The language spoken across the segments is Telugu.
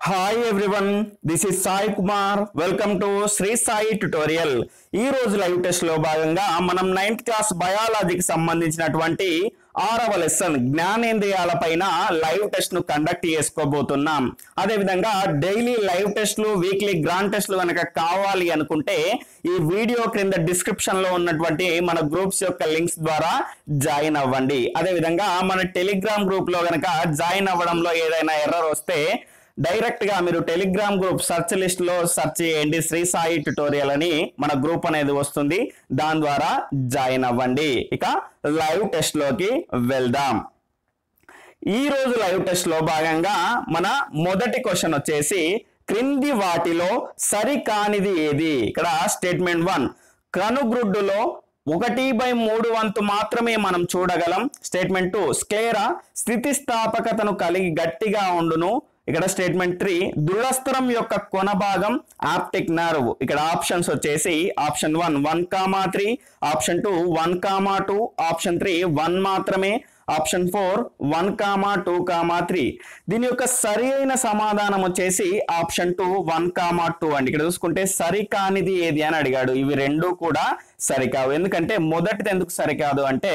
Hi everyone, this is Sai Kumar. Welcome to Shri Sai tutorial. ఈ రోజు లైవ్ టెస్ట్ లో భాగంగా మనం 9th క్లాస్ బయాలజీకి సంబంధించినటువంటి 6వ లెసన్ జ్ఞానేంద్రియాల పైన లైవ్ టెస్ట్ ను కండక్ట్ చేసుకోబోతున్నాం. అదేవిధంగా డైలీ లైవ్ టెస్ట్లు, వీక్లీ గ్రాండ్ టెస్ట్లు కనుక కావాలి అనుకుంటే ఈ వీడియో క్రింద డిస్క్రిప్షన్ లో ఉన్నటువంటి మన గ్రూప్స్ యొక్క లింక్స్ ద్వారా జాయిన్ అవ్వండి. అదేవిధంగా మన టెలిగ్రామ్ గ్రూప్ లో కనుక జాయిన్ అవ్వడంలో ఏదైనా ఎర్రర్ వస్తే డైరెక్ట్ గా మీరు టెలిగ్రామ్ గ్రూప్ సెర్చ్ లిస్ట్ లో సెర్చ్ చేయండి, శ్రీ సాయి ట్యుటోరియల్ అని మన గ్రూప్ అనేది వస్తుంది. దాని ద్వారా జాయిన్ అవ్వండి. ఇక లైవ్ టెస్ట్ లోకి వెళ్దాం. ఈ రోజు లైవ్ టెస్ట్ లో భాగంగా మన మొదటి క్వశ్చన్ వచ్చేసి క్రింది వాటిలో సరికానిది ఏది? ఇక్కడ స్టేట్మెంట్ 1, కనుగ్రుడ్డులో 1/3 వంతు మాత్రమే మనం చూడగలం. స్టేట్మెంట్ 2, స్క్లెరా స్థితిస్థాపకతను కలిగి గట్టిగా ఉండును. ఇక్కడ స్టేట్మెంట్ 3, దృఢస్థరం యొక్క కొన భాగం ఆప్టిక్ నర్వ్. ఇక్కడ ఆప్షన్స్ వచ్చేసి ఆప్షన్ 1 1,3, ఆప్షన్ 2 1,2, ఆప్షన్ 3 1 మాత్రమే, ఆప్షన్ 4 1,2,3. దీని యొక్క సరి అయిన సమాధానం వచ్చేసి ఆప్షన్ 2 1,2 అండి. ఇక్కడ చూసుకుంటే సరికానిది ఏది అని అడిగాడు. ఇవి రెండు కూడా సరికావు. ఎందుకంటే మొదటిది ఎందుకు సరికాదు అంటే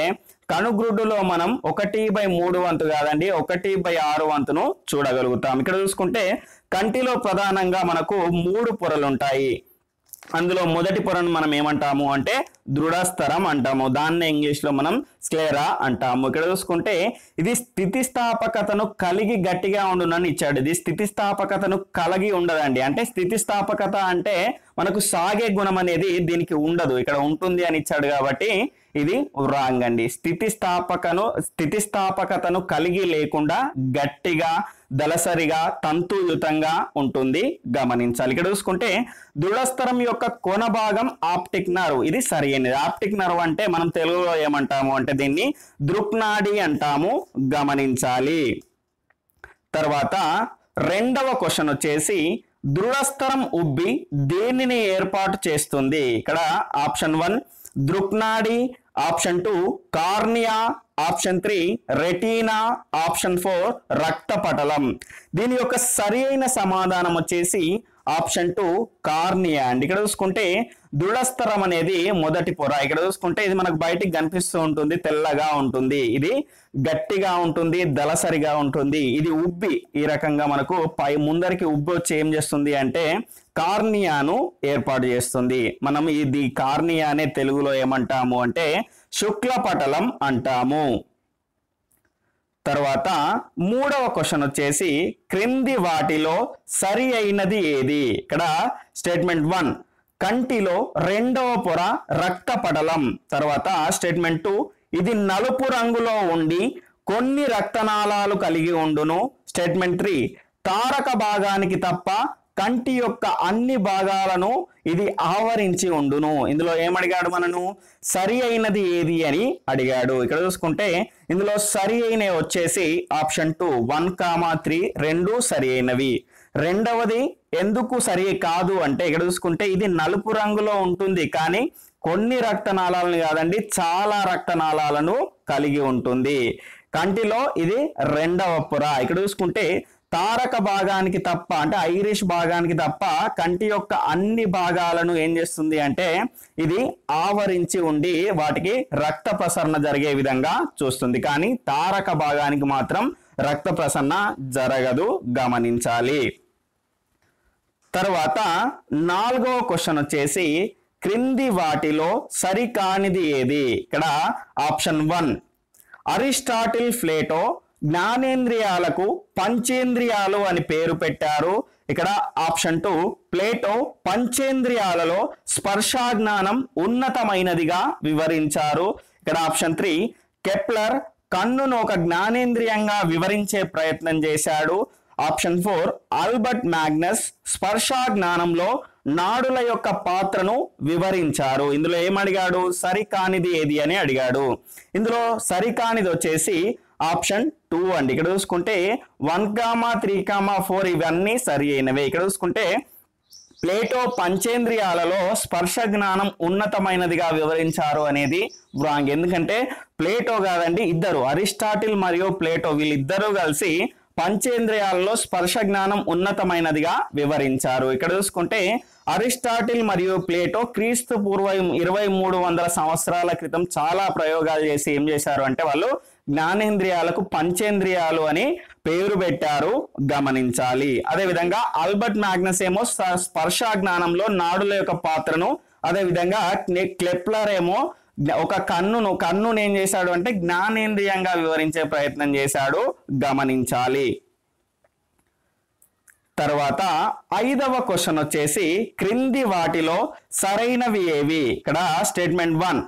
కనుగ్రుడ్డులో మనం 1/3 వంతు కాదండి 1/6 వంతును చూడగలుగుతాం. ఇక్కడ చూసుకుంటే కంటిలో ప్రధానంగా మనకు 3 పొరలు ఉంటాయి. అందులో మొదటి పొరను మనం ఏమంటాము అంటే దృఢస్థరం అంటాము. దాన్ని ఇంగ్లీష్ లో మనం స్క్లెరా అంటాము. ఇక్కడ చూసుకుంటే ఇది స్థితిస్థాపకతను కలిగి గట్టిగా ఉండునని ఇచ్చాడు. ఇది స్థితిస్థాపకతను కలిగి ఉండదండి. అంటే స్థితిస్థాపకత అంటే మనకు సాగే గుణం అనేది దీనికి ఉండదు, ఇక్కడ ఉంటుంది అని ఇచ్చాడు కాబట్టి ఇది రాంగ్ అండి. స్థితిస్థాపకతను కలిగి లేకుండా గట్టిగా, దళసరిగా, తంతుయుతంగా ఉంటుంది, గమనించాలి. ఇక్కడ చూసుకుంటే దృఢస్థరం యొక్క కొన భాగం ఆప్టిక్ నర్వ్, ఇది సరి అయినది. ఆప్టిక్ నర్వ్ అంటే మనం తెలుగులో ఏమంటాము అంటే దీన్ని దృక్నాడి అంటాము, గమనించాలి. తర్వాత రెండవ క్వశ్చన్ వచ్చేసి దృఢస్థరం ఉబ్బి దేనిని ఏర్పాటు చేస్తుంది? ఇక్కడ ఆప్షన్ 1 దృక్నాడి, option 2 cornea, option 3 retina, option 4 రక్తపటలం. దీని యొక్క సరి అయిన సమాధానం వచ్చేసి ఆప్షన్ 2 కార్నియా అండి. ఇక్కడ చూసుకుంటే దృఢస్థరం అనేది మొదటి పొర. ఇక్కడ చూసుకుంటే ఇది మనకు బయటికి కనిపిస్తూ ఉంటుంది, తెల్లగా ఉంటుంది, ఇది గట్టిగా ఉంటుంది, దళసరిగా ఉంటుంది. ఇది ఉబ్బి ఈ రకంగా మనకు పై ముందరికి ఉబ్బి వచ్చి ఏం చేస్తుంది అంటే కార్నియాను ఏర్పాటు చేస్తుంది. మనం ఇది కార్నియానే తెలుగులో ఏమంటాము అంటే శుక్లపటలం అంటాము. తర్వాత మూడవ క్వశ్చన్ వచ్చేసి క్రింది వాటిలో సరి అయినది ఏది? ఇక్కడ స్టేట్మెంట్ 1 కంటిలో రెండవ పొర రక్తపటలం. తర్వాత స్టేట్మెంట్ 2 ఇది నలుపు రంగులో ఉండి కొన్ని రక్తనాళాలు కలిగి ఉండును. స్టేట్మెంట్ 3 తారక భాగానికి తప్ప కంటి యొక్క అన్ని భాగాలను ఇది ఆవరించి ఉండును. ఇందులో ఏమడిగాడు మనను? సరి అయినది ఏది అని అడిగాడు. ఇక్కడ చూసుకుంటే ఇందులో సరి అయినవి వచ్చేసి ఆప్షన్ 2 1,3 రెండు సరి అయినవి. రెండవది ఎందుకు సరి కాదు అంటే ఇక్కడ చూసుకుంటే ఇది నలుపు రంగులో ఉంటుంది కానీ కొన్ని రక్తనాళాలను కాదండి, చాలా రక్తనాళాలను కలిగి ఉంటుంది. కంటిలో ఇది రెండవ పొర. ఇక్కడ చూసుకుంటే తారక భాగానికి తప్ప అంటే ఐరిష్ భాగానికి తప్ప కంటి యొక్క అన్ని భాగాలను ఏం చేస్తుంది అంటే ఇది ఆవరించి ఉండి వాటికి రక్త ప్రసరణ జరిగే విధంగా చూస్తుంది. కానీ తారక భాగానికి మాత్రం రక్త ప్రసరణ జరగదు, గమనించాలి. తర్వాత నాలుగవ క్వశ్చన్ వచ్చేసి క్రింది వాటిలో సరికానిది ఏది? ఇక్కడ ఆప్షన్ 1 అరిస్టాటిల్, ప్లేటో జ్ఞానేంద్రియాలకు పంచేంద్రియాలు అని పేరు పెట్టారు. ఇక్కడ ఆప్షన్ 2 ప్లేటో పంచేంద్రియాలలో స్పర్శాజ్ఞానం ఉన్నతమైనదిగా వివరించారు. ఇక్కడ ఆప్షన్ 3 కెప్లర్ కన్నును ఒక జ్ఞానేంద్రియంగా వివరించే ప్రయత్నం చేశాడు. ఆప్షన్ 4 ఆల్బర్ట్ మ్యాగ్నస్ స్పర్శాజ్ఞానంలో నాడుల యొక్క పాత్రను వివరించారు. ఇందులో ఏమడిగాడు? సరికానిది ఏది అని అడిగాడు. ఇందులో సరికానిది వచ్చేసి ఆప్షన్ 2 అండి. ఇక్కడ చూసుకుంటే 1,3,4 ఇవన్నీ సరి అయినవే. ఇక్కడ చూసుకుంటే ప్లేటో పంచేంద్రియాలలో స్పర్శ జ్ఞానం ఉన్నతమైనదిగా వివరించారు అనేది రాంగ్. ఎందుకంటే ప్లేటో కాదండి, ఇద్దరు అరిస్టాటిల్ మరియు ప్లేటో వీళ్ళిద్దరూ కలిసి పంచేంద్రియాలలో స్పర్శ జ్ఞానం ఉన్నతమైనదిగా వివరించారు. ఇక్కడ చూసుకుంటే అరిస్టాటిల్ మరియు ప్లేటో క్రీస్తు పూర్వం 2300 సంవత్సరాల క్రితం చాలా ప్రయోగాలు చేసి ఏం చేశారు అంటే వాళ్ళు జ్ఞానేంద్రియాలకు పంచేంద్రియాలు అని పేరు పెట్టారు, గమనించాలి. అదేవిధంగా ఆల్బర్ట్ మ్యాగ్నస్ ఏమో స్పర్శ జ్ఞానంలో నాడుల యొక్క పాత్రను, అదేవిధంగా కెప్లర్ ఏమో ఒక కన్నును ఏం చేశాడు అంటే జ్ఞానేంద్రియంగా వివరించే ప్రయత్నం చేశాడు, గమనించాలి. తర్వాత 5వ క్వశ్చన్ వచ్చేసి క్రింది వాటిలో సరైనవి ఏవి? ఇక్కడ స్టేట్మెంట్ 1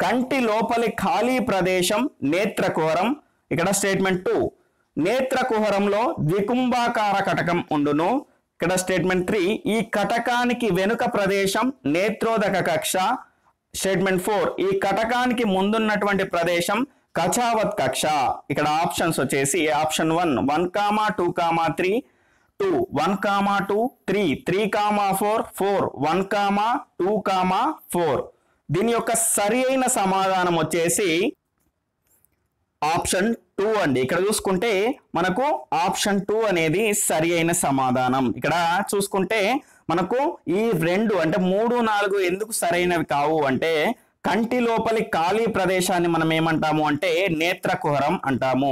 కంటి లోపలి ఖాళీ ప్రదేశం నేత్రకుహరం. ఇక్కడ స్టేట్మెంట్ 2 నేత్రకుహరంలో ద్వికుంభాకార కటకం ఉండును. ఇక్కడ స్టేట్మెంట్ 3 ఈ కటకానికి వెనుక ప్రదేశం నేత్రోదక కక్ష. స్టేట్మెంట్ 4 ఈ కటకానికి ముందున్నటువంటి ప్రదేశం కచావత్ కక్ష. ఇక్కడ ఆప్షన్స్ వచ్చేసి ఆప్షన్ 1 1, 2, 3, 2, 1, 2, 3, 3, 4, 4, 1, 2, 4. దీని యొక్క సరి అయిన సమాధానం వచ్చేసి ఆప్షన్ 2 అండి. ఇక్కడ చూసుకుంటే మనకు ఆప్షన్ 2 అనేది సరి అయిన సమాధానం. ఇక్కడ చూసుకుంటే మనకు ఈ 2 అంటే 3, 4 ఎందుకు సరైనవి కావు అంటే కంటి లోపలి ఖాళీ ప్రదేశాన్ని మనం ఏమంటాము అంటే నేత్రకుహరం అంటాము.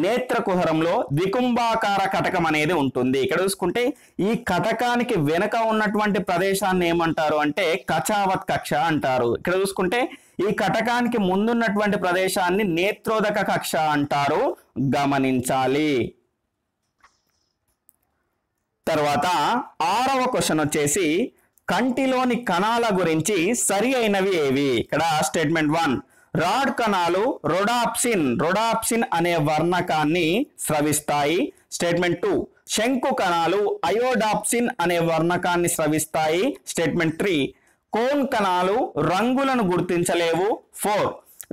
నేత్రకుహరంలో ద్వికుంభాకార కటకం అనేది ఉంటుంది. ఇక్కడ చూసుకుంటే ఈ కటకానికి వెనక ఉన్నటువంటి ప్రదేశాన్ని ఏమంటారు అంటే కచావత్ కక్ష అంటారు. ఇక్కడ చూసుకుంటే ఈ కటకానికి ముందున్నటువంటి ప్రదేశాన్ని నేత్రోదక కక్ష అంటారు, గమనించాలి. తర్వాత 6వ క్వశ్చన్ వచ్చేసి కంటిలోని కణాల గురించి సరి అయినవి ఏవి? ఇక్కడ స్టేట్మెంట్ 1 రాడ్ కణాలు రొడాప్సిన్ అనే వర్ణకాన్ని స్రవిస్తాయి. స్టేట్మెంట్ 2 శంకు కణాలు అయోడాప్సిన్ అనే వర్ణకాన్ని స్రవిస్తాయి. స్టేట్మెంట్ 3 కోన్ కణాలు రంగులను గుర్తించలేవు. 4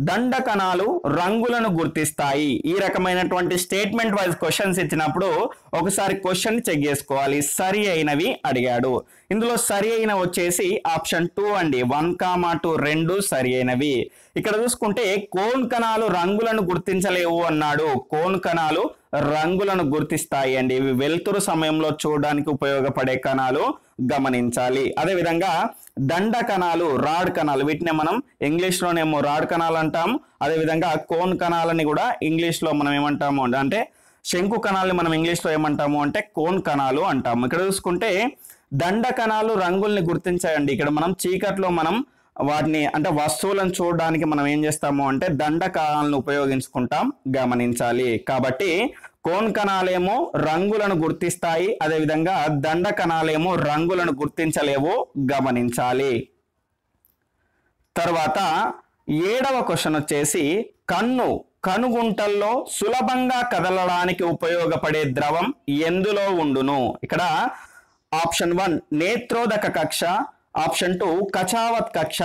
దండ కణాలు రంగులను గుర్తిస్తాయి. ఈ రకమైనటువంటి స్టేట్మెంట్ వైజ్ క్వశ్చన్స్ ఇచ్చినప్పుడు ఒకసారి క్వశ్చన్ చెక్ చేసుకోవాలి. సరి అయినవి అడిగాడు. ఇందులో సరి అయిన వచ్చేసి ఆప్షన్ 2 అండి. 1, 2 రెండు సరి అయినవి. ఇక్కడ చూసుకుంటే కోన్ కణాలు రంగులను గుర్తించలేవు అన్నాడు. కోన్ కణాలు రంగులను గుర్తిస్తాయి అండి. ఇవి వెలుతురు సమయంలో చూడడానికి ఉపయోగపడే కణాలు, గమనించాలి. అదేవిధంగా దండ కణాలు రాడ్ కణాలు, వీటిని మనం ఇంగ్లీష్ లోనేమో రాడ్ కణాలు అంటాం. అదేవిధంగా కోన్ కణాలని కూడా ఇంగ్లీష్ లో మనం ఏమంటాము అంటే శంకు కణాలని మనం ఇంగ్లీష్ లో ఏమంటాము అంటే కోన్ కణాలు అంటాము. ఇక్కడ చూసుకుంటే దండ కణాలు రంగుల్ని గుర్తించాయండి. ఇక్కడ మనం చీకట్లో మనం వాటిని అంటే వస్తువులను చూడడానికి మనం ఏం చేస్తాము అంటే దండ కణాలను ఉపయోగించుకుంటాం, గమనించాలి. కాబట్టి కోన్ కణాలేమో రంగులను గుర్తిస్తాయి, అదేవిధంగా దండ కణాలేమో రంగులను గుర్తించలేవు, గమనించాలి. తర్వాత 7వ క్వశ్చన్ వచ్చేసి కనుగుంటల్లో సులభంగా కదలడానికి ఉపయోగపడే ద్రవం ఎందులో ఉండును? ఇక్కడ ఆప్షన్ 1 నేత్రోదక కక్ష, ఆప్షన్ 2 కచావత్ కక్ష,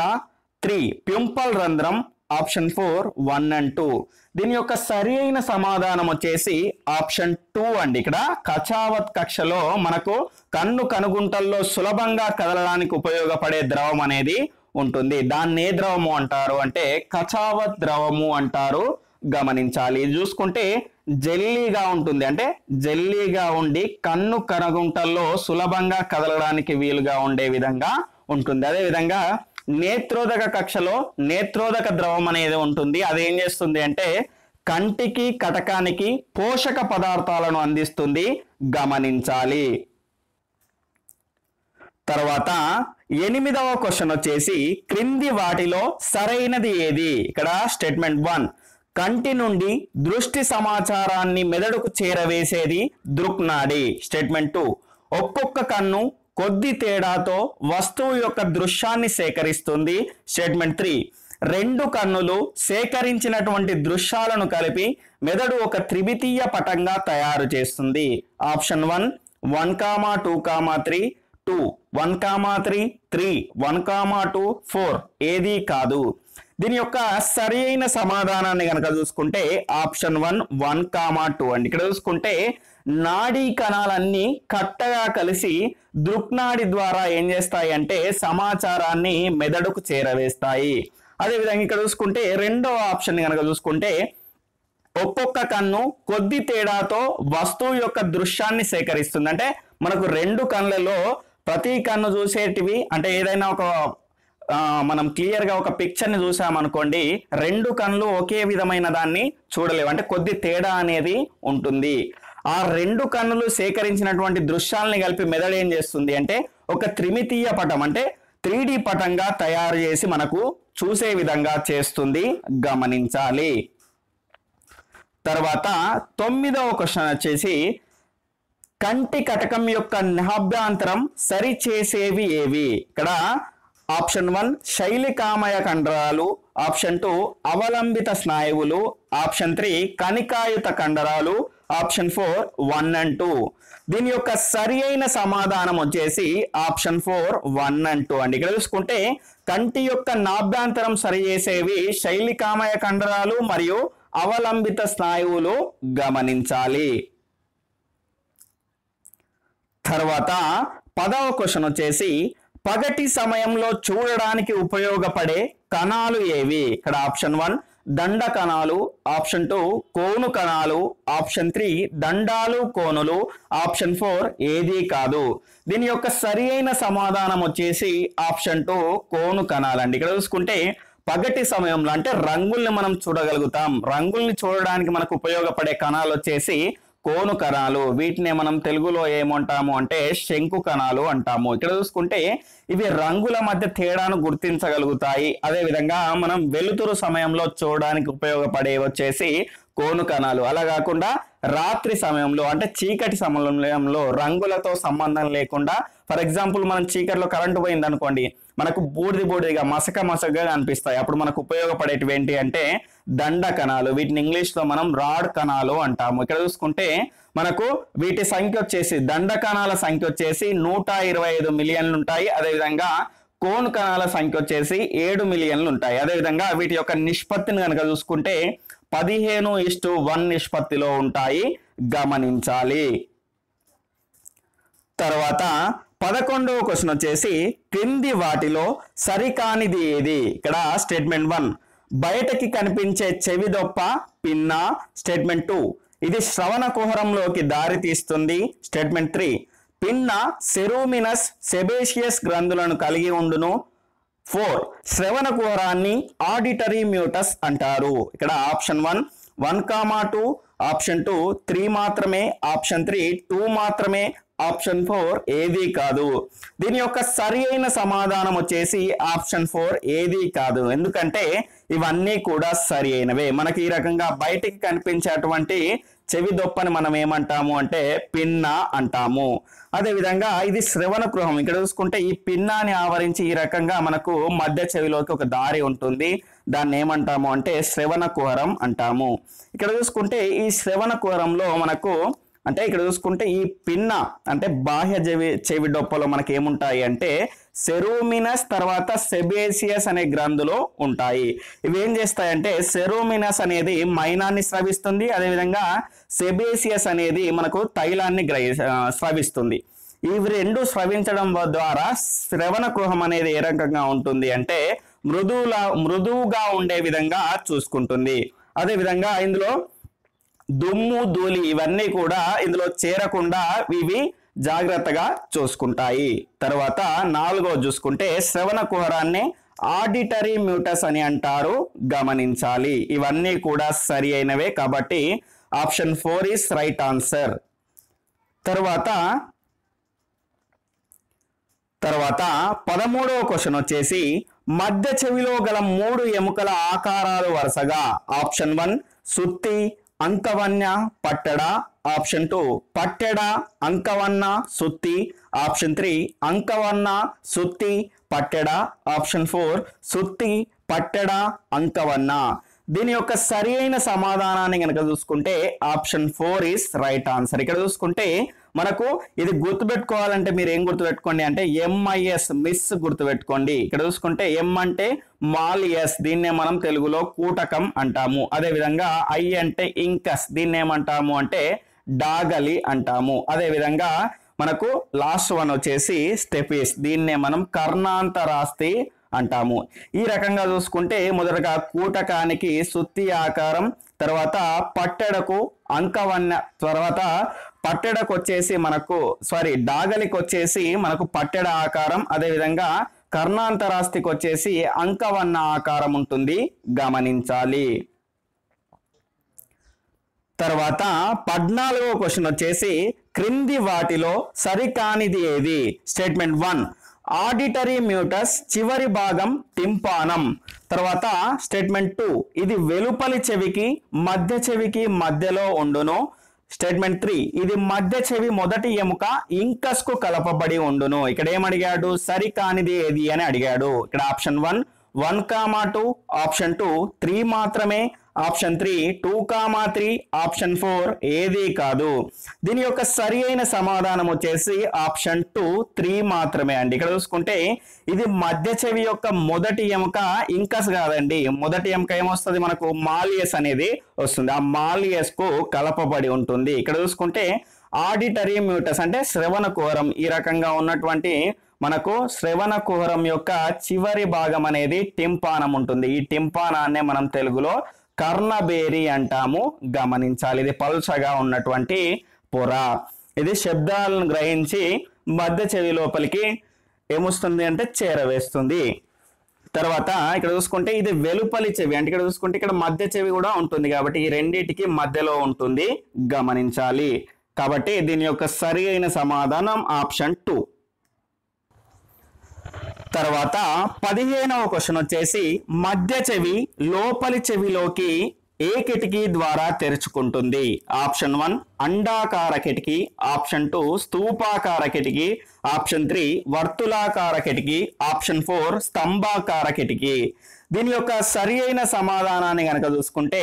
3 ప్యూంపల్ రంధ్రం, ఆప్షన్ 4 1 and 2. దీని యొక్క సరి అయిన సమాధానం వచ్చేసి ఆప్షన్ 2 అండి. ఇక్కడ కచావత్ కక్షలో మనకు కనుగుంటల్లో సులభంగా కదలడానికి ఉపయోగపడే ద్రవం అనేది ఉంటుంది. దాన్ని ఏ ద్రవము అంటారు అంటే కచావత్ ద్రవము అంటారు, గమనించాలి. ఇది చూసుకుంటే జెల్లీగా ఉంటుంది, అంటే జెల్లీగా ఉండి కనుగుంటల్లో సులభంగా కదలడానికి వీలుగా ఉండే విధంగా ఉంటుంది. అదేవిధంగా నేత్రోదక కక్షలో నేత్రోదక ద్రవం అనేది ఉంటుంది. అది ఏం చేస్తుంది అంటే కంటికి కటకానికి పోషక పదార్థాలను అందిస్తుంది, గమనించాలి. తర్వాత 8వ క్వశ్చన్ వచ్చేసి క్రింది వాటిలో సరైనది ఏది? ఇక్కడ స్టేట్మెంట్ 1 కంటి నుండి దృష్టి సమాచారాన్ని మెదడుకు చేరవేసేది దృక్నాడి. స్టేట్మెంట్ 2 ఒక్కొక్క కన్ను కొద్ది తేడాతో వస్తువు యొక్క దృశ్యాన్ని సేకరిస్తుంది. స్టేట్మెంట్ 3 రెండు కన్నులు సేకరించినటువంటి దృశ్యాలను కలిపి మెదడు ఒక త్రిమితీయ పటంగా తయారు చేస్తుంది. ఆప్షన్ 1 1, 2, 3, 2 1, 3, 3 1, 2, 4 ఏది కాదు. దీని యొక్క సరి అయిన సమాధానాన్ని కనుక చూసుకుంటే ఆప్షన్ 1 1, 2 అండి. ఇక్కడ చూసుకుంటే నాడీ కణాలన్నీ కట్టగా కలిసి దృక్నాడి ద్వారా ఏం చేస్తాయి అంటే సమాచారాన్ని మెదడుకు చేరవేస్తాయి. అదేవిధంగా ఇక్కడ చూసుకుంటే రెండవ ఆప్షన్ కనుక చూసుకుంటే ఒక్కొక్క కన్ను కొద్ది తేడాతో వస్తువు యొక్క దృశ్యాన్ని సేకరిస్తుంది. అంటే మనకు రెండు కళ్ళలో ప్రతి కన్ను చూసేటివి అంటే ఏదైనా ఒక మనం క్లియర్ గా ఒక పిక్చర్ ని చూసామనుకోండి, రెండు కళ్ళు ఒకే విధమైన దాన్ని చూడలేవు, అంటే కొద్ది తేడా అనేది ఉంటుంది. ఆ రెండు కన్నులు సేకరించినటువంటి దృశ్యాలని కలిపి మెదడు ఏం చేస్తుంది అంటే ఒక త్రిమితీయ పటం అంటే 3D పటంగా తయారు చేసి మనకు చూసే విధంగా చేస్తుంది, గమనించాలి. తర్వాత 9వ క్వశ్చన్ వచ్చేసి కంటి కటకం యొక్క నాభ్యంతరం సరి చేసేవి ఏవి? ఇక్కడ ఆప్షన్ 1 శైలికామయ కండరాలు, ఆప్షన్ 2 అవలంబిత స్నాయువులు, ఆప్షన్ 3 కణికాయుత కండరాలు, ఆప్షన్ 4 1 and 2. దీని యొక్క సరి అయిన సమాధానం వచ్చేసి ఆప్షన్ 4 1 and 2 అండి. ఇక్కడ చూసుకుంటే కంటి యొక్క నాభ్యంతరం సరి చేసేవి శైలికామయ కండరాలు మరియు అవలంబిత స్నాయువులు, గమనించాలి. తర్వాత 10వ క్వశ్చన్ వచ్చేసి పగటి సమయంలో చూడడానికి ఉపయోగపడే కణాలు ఏవి? ఇక్కడ ఆప్షన్ 1 దండ కణాలు, ఆప్షన్ 2 కోను కణాలు, ఆప్షన్ 3 దండాలు కోనులు, ఆప్షన్ 4 ఏది కాదు. దీని యొక్క సరి అయిన సమాధానం వచ్చేసి ఆప్షన్ 2 కోను కణాలండి. ఇక్కడ చూసుకుంటే పగటి సమయంలో అంటే రంగుల్ని మనం చూడగలుగుతాం. రంగుల్ని చూడడానికి మనకు ఉపయోగపడే కణాలు వచ్చేసి కోను కణాలు. వీటిని మనం తెలుగులో ఏమంటాము అంటే శంకు కణాలు అంటాము. ఇక్కడ చూసుకుంటే ఇవి రంగుల మధ్య తేడాను గుర్తించగలుగుతాయి. అదే విధంగా మనం వెలుతురు సమయంలో చూడడానికి ఉపయోగపడేవి వచ్చేసి కోను కణాలు. అలా కాకుండా రాత్రి సమయంలో అంటే చీకటి సమయంలో రంగులతో సంబంధం లేకుండా, ఫర్ ఎగ్జాంపుల్ మనం చీకటిలో కరెంటు పోయింది అనుకోండి, మనకు బూడిదిగా మసకగా అనిపిస్తాయి. అప్పుడు మనకు ఉపయోగపడేటివి ఏంటి అంటే దండ కణాలు. వీటిని ఇంగ్లీష్ లో మనం రాడ్ కణాలు అంటాము. ఇక్కడ చూసుకుంటే మనకు వీటి సంఖ్య వచ్చేసి దండ కణాల సంఖ్య వచ్చేసి 125 మిలియన్లు ఉంటాయి. అదేవిధంగా కోన్ కణాల సంఖ్య వచ్చేసి 7 మిలియన్లు ఉంటాయి. అదేవిధంగా వీటి యొక్క నిష్పత్తిని కనుక చూసుకుంటే 15:1 నిష్పత్తిలో ఉంటాయి, గమనించాలి. తర్వాత 11వ క్వశ్చన్ వచ్చేసి క్రింది వాటిలో సరికానిది ఏది? ఇక్కడ స్టేట్మెంట్ 1 బయటకి కనిపించే చెవిదొప్ప పిన్న. స్టేట్మెంట్ 2 ఇది శ్రవణ కుహరంలోకి దారి తీస్తుంది. స్టేట్మెంట్ 3 పిన్న సెరూమినస్ సెబేషియస్ గ్రంథులను కలిగి ఉండును. 4 శ్రవణ కుహరాన్ని ఆడిటరీ మ్యూటస్ అంటారు. ఇక్కడ ఆప్షన్ 1 1, 2, ఆప్షన్ 2 3 మాత్రమే, ఆప్షన్ 3 2 మాత్రమే, ఆప్షన్ 4 ఏది కాదు. దీని యొక్క సరి అయిన సమాధానం వచ్చేసి ఆప్షన్ 4 ఏది కాదు. ఎందుకంటే ఇవన్నీ కూడా సరి అయినవే. మనకి ఈ రకంగా బయటికి కనిపించేటువంటి చెవి దొప్పని మనం ఏమంటాము అంటే పిన్న అంటాము. అదే విధంగా ఇది శ్రవణ గృహం. ఇక్కడ చూసుకుంటే ఈ పిన్నాని ఆవరించి ఈ రకంగా మనకు మధ్య చెవిలోకి ఒక దారి ఉంటుంది. దాన్ని ఏమంటాము అంటే శ్రవణ కుహరం అంటాము. ఇక్కడ చూసుకుంటే ఈ శ్రవణ కుహరంలో మనకు అంటే ఇక్కడ చూసుకుంటే ఈ పిన్న అంటే బాహ్య చెవి డొప్పలో మనకి ఏముంటాయి అంటే సెరూమినస్ తర్వాత సెబేసియస్ అనే గ్రంథులు ఉంటాయి. ఇవి ఏం చేస్తాయంటే సెరూమినస్ అనేది మైనాన్ని స్రవిస్తుంది. అదేవిధంగా సెబేసియస్ అనేది మనకు తైలాన్ని స్రవిస్తుంది. ఇవి రెండు స్రవించడం ద్వారా శ్రవణ గృహం అనేది ఏ రకంగా ఉంటుంది అంటే మృదువుగా ఉండే విధంగా చూసుకుంటుంది. అదే విధంగా ఇందులో దుమ్ము ధూళి ఇవన్నీ కూడా ఇందులో చేరకుండా ఇవి జాగ్రత్తగా చూసుకుంటాయి. తర్వాత 4వ చూసుకుంటే శ్రవణ కుహరాన్ని ఆడిటరీ మ్యూటస్ అని అంటారు, గమనించాలి. ఇవన్నీ కూడా సరి అయినవే కాబట్టి ఆప్షన్ 4 ఈస్ రైట్ ఆన్సర్. తర్వాత 13వ క్వశ్చన్ వచ్చేసి మధ్య చెవిలో గల 3 ఎముకల ఆకారాలు వరుసగా ఆప్షన్ 1 సుత్తి, అంకవన్య, పట్టెడ, ఆప్షన్ 2 పట్టెడ, అంకవన్న, సుత్తి, ఆప్షన్ 3 అంకవన్న, సుత్తి, పట్టెడ, ఆప్షన్ 4 సుత్తి, పట్టెడ, అంకవన్న. దీని యొక్క సరి అయిన సమాధానాన్ని కనుక చూసుకుంటే ఆప్షన్ 4 ఈస్ రైట్ ఆన్సర్. ఇక్కడ చూసుకుంటే మనకు ఇది గుర్తుపెట్టుకోవాలంటే మీరు ఏం గుర్తుపెట్టుకోండి అంటే MIS మిస్ గుర్తుపెట్టుకోండి. ఇక్కడ చూసుకుంటే M అంటే మాలియస్, దీన్నే మనం తెలుగులో కూటకం అంటాము. అదే విధంగా I అంటే ఇంకస్, దీన్ని ఏమంటాము అంటే డాగలి అంటాము. అదే విధంగా మనకు లాస్ట్ వన్ వచ్చేసి స్టెపిస్, దీన్నే మనం కర్ణాంతరాస్తి అంటాము. ఈ రకంగా చూసుకుంటే మొదటగా కూటకానికి సుత్తి ఆకారం, తర్వాత పట్టెడకు అంకవన్న, తర్వాత పట్టెడకు వచ్చేసి మనకు డాగలికి వచ్చేసి మనకు పట్టెడ ఆకారం, అదేవిధంగా కర్ణాంతరాస్తికి వచ్చేసి అంకవన్న ఆకారం ఉంటుంది, గమనించాలి. తర్వాత 14వ క్వశ్చన్ వచ్చేసి క్రింది వాటిలో సరికానిది ఏది? స్టేట్మెంట్ 1 ఆడిటరీ మ్యూటస్ చివరి భాగం టింపానం. తర్వాత స్టేట్మెంట్ 2 ఇది వెలుపలి చెవికి మధ్య చెవికి మధ్యలో ఉండును. స్టేట్మెంట్ 3 ఇది మధ్య చెవి మొదటి ఎముక ఇంకస్ కు కలపబడి ఉండును. ఇక్కడ ఏమడిగాడు? సరికానిది ఏది అని అడిగాడు. ఇక్కడ ఆప్షన్ 1 1,2, ఆప్షన్ 2 3 మాత్రమే, ఆప్షన్ 3 2,3, ఆప్షన్ 4 ఏది కాదు. దీని యొక్క సరి అయిన సమాధానం వచ్చేసి ఆప్షన్ 2 3 మాత్రమే అండి. ఇక్కడ చూసుకుంటే ఇది మధ్య చెవి యొక్క మొదటి ఎముక ఇంకస్ కాదండి. మొదటి ఎముక ఏమొస్తుంది మనకు? మాలియస్ అనేది వస్తుంది. ఆ మాలియస్ కు కలపబడి ఉంటుంది. ఇక్కడ చూసుకుంటే ఆడిటరీ మ్యూటస్ అంటే శ్రవణ కుహరం, ఈ రకంగా ఉన్నటువంటి మనకు శ్రవణ కుహరం యొక్క చివరి భాగం అనేది టింపానం ఉంటుంది. ఈ టింపానాన్నే మనం తెలుగులో కర్ణబేరి అంటాము, గమనించాలి. ఇది పల్చగా ఉన్నటువంటి పొర. ఇది శబ్దాలను గ్రహించి మధ్య చెవి లోపలికి ఏమొస్తుంది అంటే చేరవేస్తుంది. తర్వాత ఇక్కడ చూసుకుంటే ఇది వెలుపలి చెవి, అంటే ఇక్కడ చూసుకుంటే ఇక్కడ మధ్య చెవి కూడా ఉంటుంది కాబట్టి ఈ రెండింటికి మధ్యలో ఉంటుంది, గమనించాలి. కాబట్టి దీని యొక్క సరి అయిన సమాధానం ఆప్షన్ 2. తర్వాత 15వ క్వశ్చన్ వచ్చేసి మధ్య చెవి లోపలి చెవిలోకి ఏ కిటికీ ద్వారా తెరుచుకుంటుంది? ఆప్షన్ 1 అండాకార కిటికీ, ఆప్షన్ 2 స్తూపాకార కిటికీ, ఆప్షన్ 3 వర్తులాకార కిటికీ, ఆప్షన్ 4 స్తంభాకార కిటికీ. దీని యొక్క సరి అయిన సమాధానాన్ని కనుక చూసుకుంటే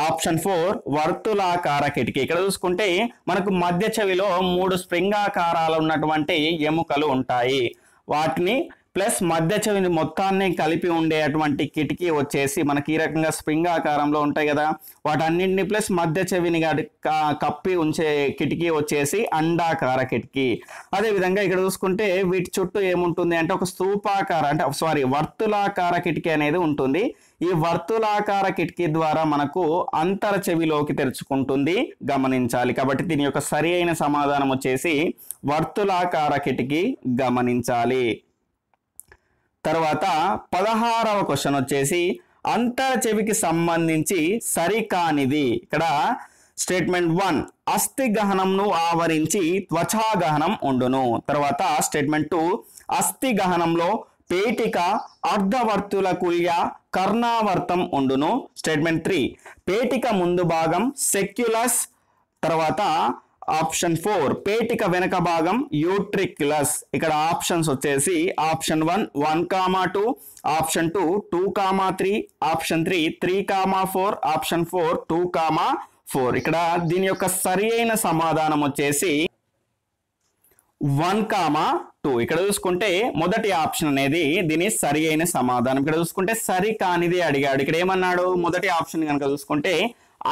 ఆప్షన్ 4 వర్తులాకార కిటికీ. ఇక్కడ చూసుకుంటే మనకు మధ్య చెవిలో 3 స్ప్రింగాకారాలు ఉన్నటువంటి ఎముకలు ఉంటాయి. వాటిని ప్లస్ మధ్య చెవిని మొత్తాన్ని కలిపి ఉండేటువంటి కిటికీ వచ్చేసి మనకి ఈ రకంగా స్ప్రింగ్ ఆకారంలో ఉంటాయి కదా, వాటన్నింటినీ ప్లస్ మధ్య చెవిని కప్పి ఉంచే కిటికీ వచ్చేసి అండాకార కిటికీ. అదేవిధంగా ఇక్కడ చూసుకుంటే వీటి చుట్టూ ఏముంటుంది అంటే ఒక స్తూపాకార అంటే వర్తులాకార కిటికీ అనేది ఉంటుంది. ఈ వర్తులాకార కిటికీ ద్వారా మనకు అంతర చెవిలోకి తెరుచుకుంటుంది, గమనించాలి. కాబట్టి దీని యొక్క సరి అయిన సమాధానం వచ్చేసి వర్తులాకార కిటికీ, గమనించాలి. తర్వాత 16వ క్వశ్చన్ వచ్చేసి అంతర చెవికి సంబంధించి సరికానిది. ఇక్కడ స్టేట్మెంట్ 1 అస్థి గహనంను ఆవరించి త్వచా గహనం ఉండును. తర్వాత స్టేట్మెంట్ 2 అస్థి గహనంలో పేటిక అర్ధవర్తుల కుల్య కర్ణావర్తం ఉండును. స్టేట్మెంట్ 3 పేటిక ముందు భాగం సెక్యులస్. తర్వాత ఆప్షన్ 4 పేటిక వెనక భాగం యూట్రిక్యులస్. ఇక్కడ ఆప్షన్స్ వచ్చేసి ఆప్షన్ 1 1,2, ఆప్షన్ 2 2,3, ఆప్షన్ 3 3,4, ఆప్షన్ 4 2,4. ఇక్కడ దీని యొక్క సరి అయిన సమాధానం వచ్చేసి 1,2. ఇక్కడ చూసుకుంటే మొదటి ఆప్షన్ అనేది దీని సరి అయిన సమాధానం. ఇక్కడ చూసుకుంటే సరి కానిది అడిగాడు. ఇక్కడ ఏమన్నాడు? మొదటి ఆప్షన్ కనుక చూసుకుంటే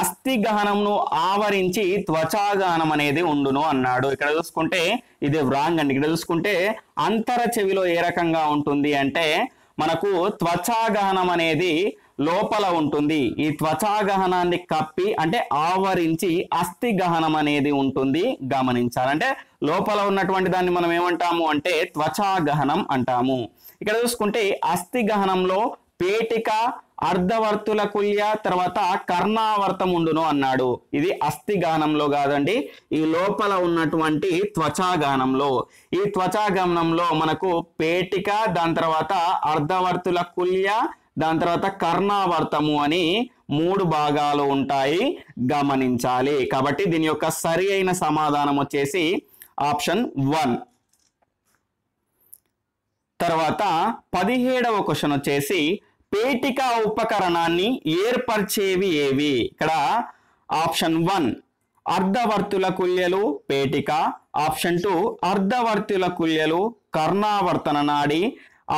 అస్థి గహనంను ఆవరించి త్వచాగహనం అనేది ఉండును అన్నాడు. ఇక్కడ చూసుకుంటే ఇది రాంగ్ అండి. ఇక్కడ చూసుకుంటే అంతర చెవిలో ఏ రకంగా ఉంటుంది అంటే మనకు త్వచాగహనం అనేది లోపల ఉంటుంది. ఈ త్వచాగహనాన్ని కప్పి అంటే ఆవరించి అస్థి గహనం అనేది ఉంటుంది, గమనించాలి. అంటే లోపల ఉన్నటువంటి దాన్ని మనం ఏమంటాము అంటే త్వచాగహనం అంటాము. ఇక్కడ చూసుకుంటే అస్థి గహనంలో పేటిక అర్ధవర్తుల కుల్య తర్వాత కర్ణావర్తం ఉండును అన్నాడు. ఇది అస్థి గహనంలో కాదండి, ఈ లోపల ఉన్నటువంటి త్వచాగహనంలో. ఈ త్వచాగహనంలో మనకు పేటిక, దాని తర్వాత అర్ధవర్తుల కుల్య, దాని తర్వాత కర్ణావర్తము అని 3 భాగాలు ఉంటాయి, గమనించాలి. కాబట్టి దీని యొక్క సరి అయిన సమాధానం వచ్చేసి ఆప్షన్ 1. తర్వాత 17వ క్వశ్చన్ వచ్చేసి పేటిక ఉపకరణాన్ని ఏర్పరిచేవి ఏవి? ఇక్కడ ఆప్షన్ 1 అర్ధవర్తుల కుల్యలు పేటిక, ఆప్షన్ 2 అర్ధవర్తుల కుల్యలు కర్ణావర్తన నాడి,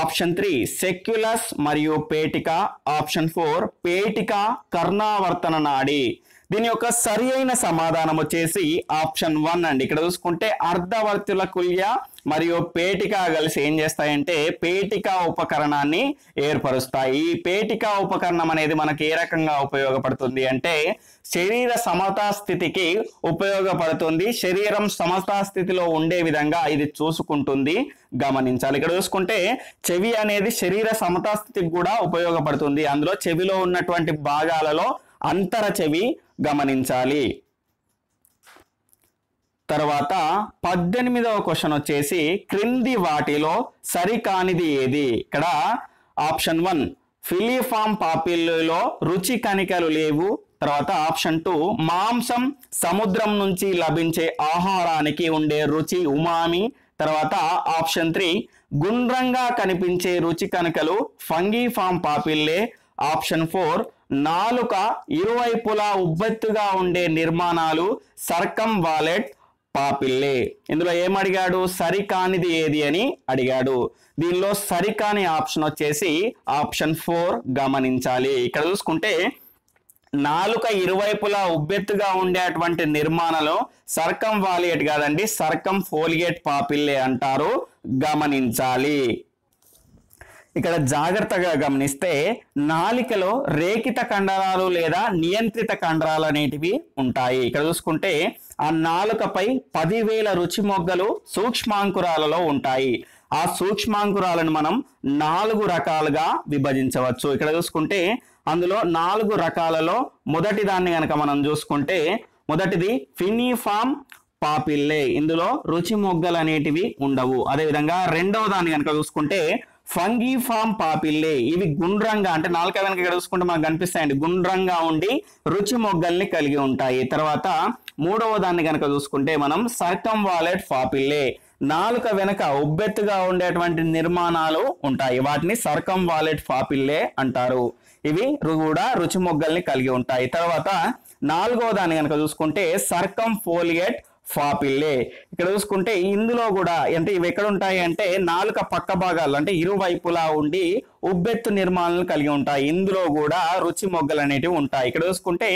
ఆప్షన్ 3 సెక్యులస్ మరియు పేటిక, ఆప్షన్ 4 పేటిక కర్ణావర్తన నాడి. దీని యొక్క సరి అయిన సమాధానం వచ్చేసి ఆప్షన్ 1 అండి. ఇక్కడ చూసుకుంటే అర్ధవర్తుల కుల్య మరియు పేటిక కలిసి ఏం చేస్తాయంటే పేటికా ఉపకరణాన్ని ఏర్పరుస్తాయి. ఈ పేటికా ఉపకరణం అనేది మనకి ఏ రకంగా ఉపయోగపడుతుంది అంటే శరీర సమతా స్థితికి ఉపయోగపడుతుంది. శరీరం సమతా స్థితిలో ఉండే విధంగా ఇది చూసుకుంటుంది, గమనించాలి. ఇక్కడ చూసుకుంటే చెవి అనేది శరీర సమతా స్థితికి కూడా ఉపయోగపడుతుంది. అందులో చెవిలో ఉన్నటువంటి భాగాలలో అంతర చెవి గమనించాలి. తర్వాత 18వ క్వశ్చన్ వచ్చేసి క్రింది వాటిలో సరికానిది ఏది? ఇక్కడ ఆప్షన్ 1 ఫిలిఫామ్ పాపిల్లో రుచి కణికలు లేవు. తర్వాత ఆప్షన్ 2 మాంసం సముద్రం నుంచి లభించే ఆహారానికి ఉండే రుచి ఉమామి. తర్వాత ఆప్షన్ 3 గుండ్రంగా కనిపించే రుచి కణికలు ఫంగిఫామ్ పాపిల్లే. ఆప్షన్ 4 నాలుక ఇరువైపులా ఉబ్బెత్తుగా ఉండే నిర్మాణాలు సర్కం వాలెట్ పాపిల్లే. ఇందులో ఏమడిగాడు? సరికానిది ఏది అని అడిగాడు. దీనిలో సరికాని ఆప్షన్ వచ్చేసి ఆప్షన్ 4 గమనించాలి. ఇక్కడ చూసుకుంటే నాలుక ఇరువైపులా ఉబ్బెత్తుగా ఉండేటువంటి నిర్మాణాలు సర్కం వాలియేట్ కాదండి, సర్కం ఫోలియేట్ పాపిల్లే అంటారు, గమనించాలి. ఇక్కడ జాగ్రత్తగా గమనిస్తే నాలికలో రేఖిత కండరాలు లేదా నియంత్రిత కండరాలు అనేటివి ఉంటాయి. ఇక్కడ చూసుకుంటే ఆ నాలుకపై 10,000 రుచి మొగ్గలు సూక్ష్మాంకురాలలో ఉంటాయి. ఆ సూక్ష్మాంకురాలను మనం 4 రకాలుగా విభజించవచ్చు. ఇక్కడ చూసుకుంటే అందులో 4 రకాలలో మొదటి దాన్ని కనుక మనం చూసుకుంటే మొదటిది ఫినిఫామ్ పాపిల్లే. ఇందులో రుచి మొగ్గలు అనేటివి ఉండవు. అదేవిధంగా రెండవ దాన్ని కనుక చూసుకుంటే ఫంగిఫామ్ పాపిల్లే. ఇవి గుండ్రంగా అంటే నాలుక వెనక ఇక్కడ చూసుకుంటే మనకు కనిపిస్తాయండి, గుండ్రంగా ఉండి రుచి మొగ్గల్ని కలిగి ఉంటాయి. తర్వాత మూడవ దాన్ని కనుక చూసుకుంటే మనం సర్కం వాలెట్ పాపిల్లే. నాలుక వెనక ఉబ్బెత్తుగా ఉండేటువంటి నిర్మాణాలు ఉంటాయి, వాటిని సర్కం వాలెట్ పాపిల్లే అంటారు. ఇవి కూడా రుచి మొగ్గల్ని కలిగి ఉంటాయి. తర్వాత నాలుగవ దాన్ని కనుక చూసుకుంటే సర్కం ఫోలియేట్ పాపిల్లే. ఇక్కడ చూసుకుంటే ఇందులో కూడా అంటే ఇవి ఎక్కడ ఉంటాయి అంటే నాలుక పక్క భాగాలు అంటే ఇరువైపులా ఉండి ఉబ్బెత్తు నిర్మాణాలను కలిగి ఉంటాయి. ఇందులో కూడా రుచి మొగ్గలు అనేటివి ఉంటాయి. ఇక్కడ చూసుకుంటే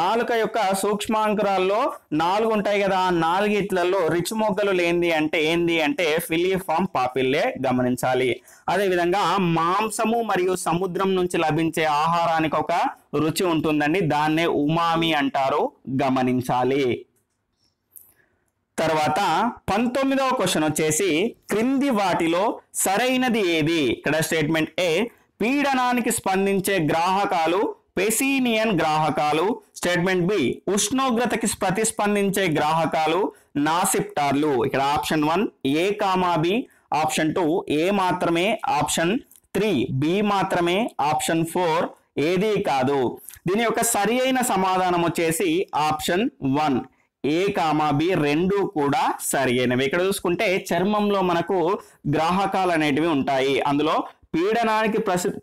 నాలుక యొక్క సూక్ష్మాంకురాల్లో 4 ఉంటాయి కదా, 4 రుచి మొగ్గలు లేనిది అంటే ఏంది అంటే ఫిలిఫామ్ పాపిల్లే, గమనించాలి. అదేవిధంగా మాంసము మరియు సముద్రం నుంచి లభించే ఆహారానికి ఒక రుచి ఉంటుందండి, దాన్నే ఉమామి అంటారు, గమనించాలి. తర్వాత 19వ క్వశ్చన్ వచ్చేసి క్రింది వాటిలో సరైనది ఏది? ఇక్కడ స్టేట్మెంట్ ఏ పీడనానికి స్పందించే గ్రాహకాలు పెసినియన్ గ్రాహకాలు. స్టేట్మెంట్ బి ఉష్ణోగ్రతకి ప్రతిస్పందించే గ్రాహకాలు నాసిప్టార్లు. ఇక్కడ ఆప్షన్ 1 ఏ కామా బి, ఆప్షన్ 2 ఏ మాత్రమే, ఆప్షన్ 3 బి మాత్రమే, ఆప్షన్ 4 ఏది కాదు. దీని యొక్క సరి అయిన సమాధానం వచ్చేసి ఆప్షన్ 1 ఏ కామా బి, రెండు కూడా సరి అయినవి. ఇక్కడ చూసుకుంటే చర్మంలో మనకు గ్రాహకాలు అనేటివి ఉంటాయి. అందులో పీడనానికి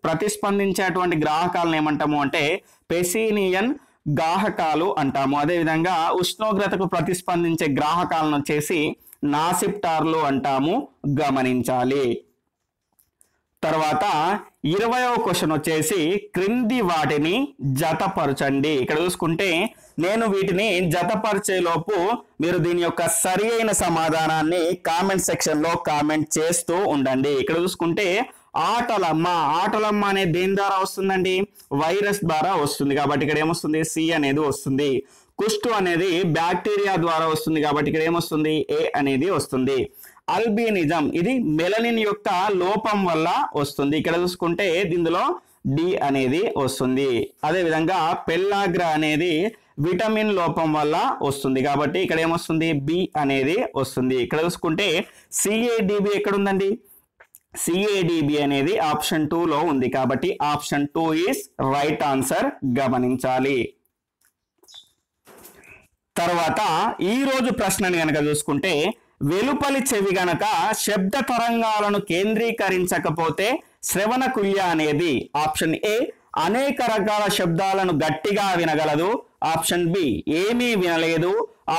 ప్రతిస్పందించేటువంటి గ్రాహకాలను ఏమంటాము అంటే పెసినియన్ గ్రాహకాలు అంటాము. అదేవిధంగా ఉష్ణోగ్రతకు ప్రతిస్పందించే గ్రాహకాలను వచ్చేసి నాసిప్టార్లు అంటాము, గమనించాలి. తర్వాత 20వ క్వశ్చన్ వచ్చేసి క్రింది వాటిని జతపరచండి. ఇక్కడ చూసుకుంటే నేను వీటిని జతపరిచే లోపు మీరు దీని యొక్క సరి అయిన సమాధానాన్ని కామెంట్ సెక్షన్ లో కామెంట్ చేస్తూ ఉండండి. ఇక్కడ చూసుకుంటే ఆటలమ్మ, ఆటలమ్మ అనేది దేని ద్వారా వస్తుందండి? వైరస్ ద్వారా వస్తుంది, కాబట్టి ఇక్కడ ఏమొస్తుంది? సి అనేది వస్తుంది. కుష్టు అనేది బ్యాక్టీరియా ద్వారా వస్తుంది, కాబట్టి ఇక్కడ ఏమొస్తుంది? ఏ అనేది వస్తుంది. అల్బినిజం ఇది మెలనిన్ యొక్క లోపం వల్ల వస్తుంది, ఇక్కడ చూసుకుంటే ఇందులో డి అనేది వస్తుంది. అదేవిధంగా పెల్లాగ్రా అనేది విటమిన్ లోపం వల్ల వస్తుంది, కాబట్టి ఇక్కడ ఏమొస్తుంది? బి అనేది వస్తుంది. ఇక్కడ చూసుకుంటే సిఏడిబి ఎక్కడ ఉందండి? సిఏడిబి అనేది ఆప్షన్ 2 లో ఉంది, కాబట్టి ఆప్షన్ 2 ఈస్ రైట్ ఆన్సర్, గమనించాలి. తర్వాత ఈ రోజు ప్రశ్నని గనక చూసుకుంటే వెలుపలి చెవి గనక శబ్ద తరంగాలను కేంద్రీకరించకపోతే శ్రవణ కుల్య అనేది ఆప్షన్ ఏ అనేక రకాల శబ్దాలను గట్టిగా వినగలదు, ఆప్షన్ బి ఏమీ వినలేదు,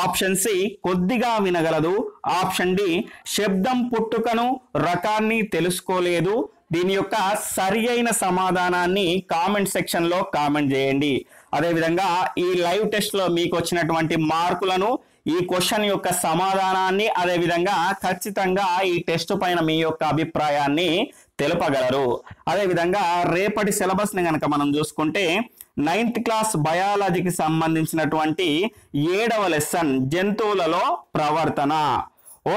ఆప్షన్ సి కొద్దిగా వినగలదు, ఆప్షన్ డి శబ్దం పుట్టుకను రకాన్ని తెలుసుకోలేదు. దీని యొక్క సరి అయిన సమాధానాన్ని కామెంట్ సెక్షన్ లో కామెంట్ చేయండి. అదేవిధంగా ఈ లైవ్ టెస్ట్ లో మీకు వచ్చినటువంటి మార్కులను, ఈ క్వశ్చన్ యొక్క సమాధానాన్ని, అదేవిధంగా ఖచ్చితంగా ఈ టెస్ట్ పైన మీ యొక్క అభిప్రాయాన్ని తెలుపగలరు. అదేవిధంగా రేపటి సిలబస్ ని కనుక మనం చూసుకుంటే 9th క్లాస్ బయాలజీకి సంబంధించినటువంటి 7వ లెసన్ జంతువులలో ప్రవర్తన.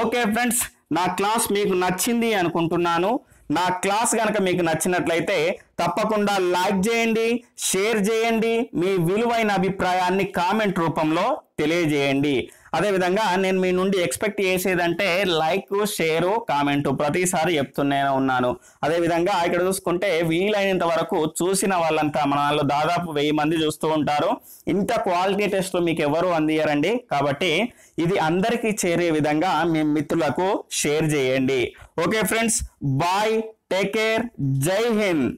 ఓకే ఫ్రెండ్స్, నా క్లాస్ మీకు నచ్చింది అనుకుంటున్నాను. నా క్లాస్ కనుక మీకు నచ్చినట్లయితే తప్పకుండా లైక్ చేయండి, షేర్ చేయండి, మీ విలువైన అభిప్రాయాన్ని కామెంట్ రూపంలో తెలియజేయండి. అదేవిధంగా నేను మీ నుండి ఎక్స్పెక్ట్ చేసేదంటే లైక్, షేరు, కామెంటు ప్రతిసారి చెప్తూనే ఉన్నాను. అదేవిధంగా ఇక్కడ చూసుకుంటే వీలైనంత వరకు చూసిన వాళ్ళంతా మన దాదాపు 1000 మంది చూస్తూ ఉంటారు. ఇంత క్వాలిటీ టెస్ట్లు మీకు ఎవరు అందియరండి. కాబట్టి ఇది అందరికీ చేరే విధంగా మీ మిత్రులకు షేర్ చేయండి. Okay friends, bye, take care, జై హింద్.